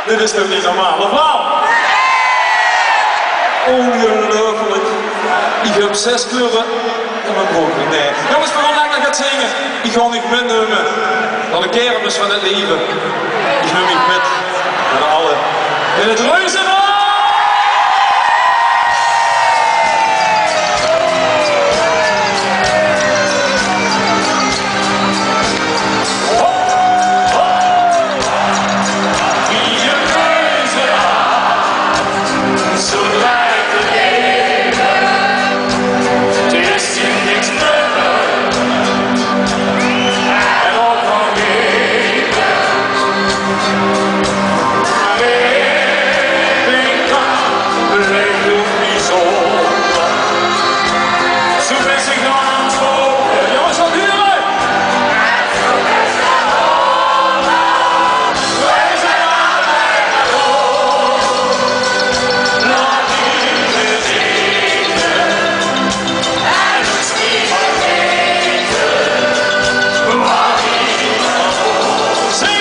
Dit is toch niet normaal, of wel? Ongelooflijk. Ik heb 6 kleuren in mijn broek. Nee. Jongens, we gaan lekker gaan zingen. Ik ga niet meenemen. Dan de kermis van het leven. Ik neem niet met. Met allen. In het Reuzeraad.